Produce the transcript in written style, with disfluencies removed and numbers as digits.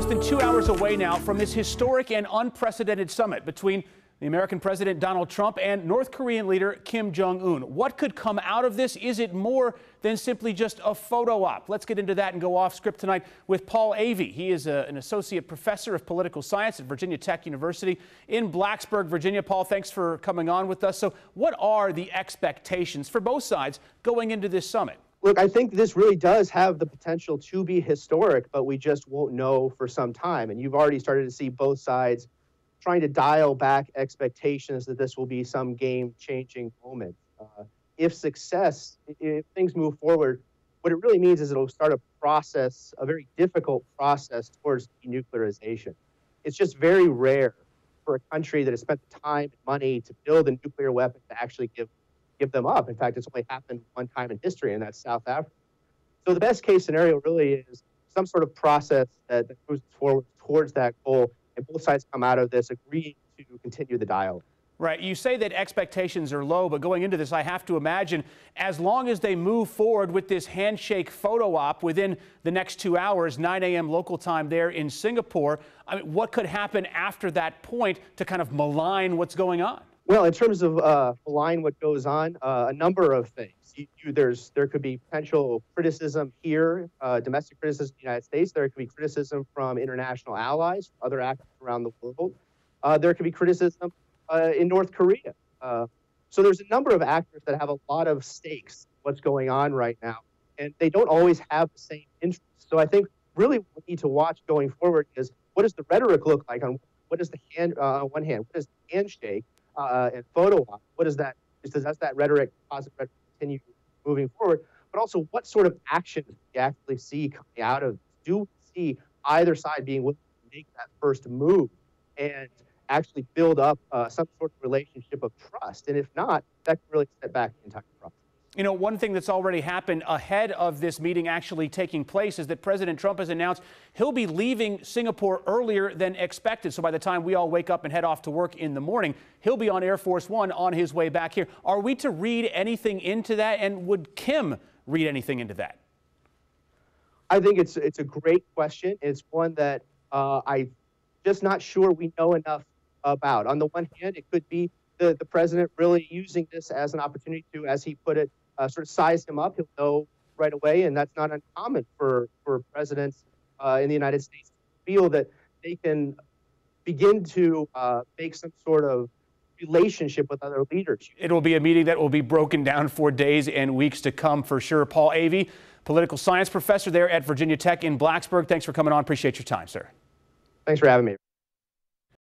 less than 2 hours away now from this historic and unprecedented summit between the American President Donald Trump and North Korean leader Kim Jong Un. What could come out of this? Is it more than simply just a photo op? Let's get into that and go off script tonight with Paul Avey. He is an associate professor of political science at Virginia Tech University in Blacksburg, Virginia. Paul, thanks for coming on with us. So what are the expectations for both sides going into this summit? Look, I think this really does have the potential to be historic, but we just won't know for some time. And you've already started to see both sides trying to dial back expectations that this will be some game-changing moment. If things move forward, what it really means is it'll start a process, a very difficult process towards denuclearization. It's just very rare for a country that has spent the time and money to build a nuclear weapon to actually give them up. In fact, it's only happened one time in history, and that's South Africa. So the best case scenario really is some sort of process that moves forward towards that goal, and both sides come out of this agreeing to continue the dialogue. Right. You say that expectations are low, but going into this, I have to imagine as long as they move forward with this handshake photo op within the next 2 hours, 9 a.m. local time there in Singapore, I mean, what could happen after that point to kind of malign what's going on? Well, in terms of malign what goes on, a number of things. There could be potential criticism here, domestic criticism in the United States. There could be criticism from international allies, other actors around the world. There could be criticism in North Korea. So there's a number of actors that have a lot of stakes in what's going on right now, and they don't always have the same interests. So I think really what we need to watch going forward is what does the rhetoric look like on what is the on one hand, what is the handshake and photo op? What is that? Does that rhetoric, positive rhetoric, continue moving forward? But also, what sort of action do we actually see coming out of this? Do we see either side being willing to make that first move and actually build up some sort of relationship of trust? And if not, that can really set back the entire process. You know, one thing that's already happened ahead of this meeting actually taking place is that President Trump has announced he'll be leaving Singapore earlier than expected. So by the time we all wake up and head off to work in the morning, he'll be on Air Force One on his way back here. Are we to read anything into that? And would Kim read anything into that? I think it's a great question. It's one that I'm just not sure we know enough about. On the one hand, it could be the president really using this as an opportunity to, as he put it, sort of size him up. He'll know right away, and that's not uncommon for presidents in the United States to feel that they can begin to make some sort of relationship with other leaders. It will be a meeting that will be broken down for days and weeks to come for sure. Paul Avey, political science professor there at Virginia Tech in Blacksburg. Thanks for coming on. Appreciate your time, sir. Thanks for having me.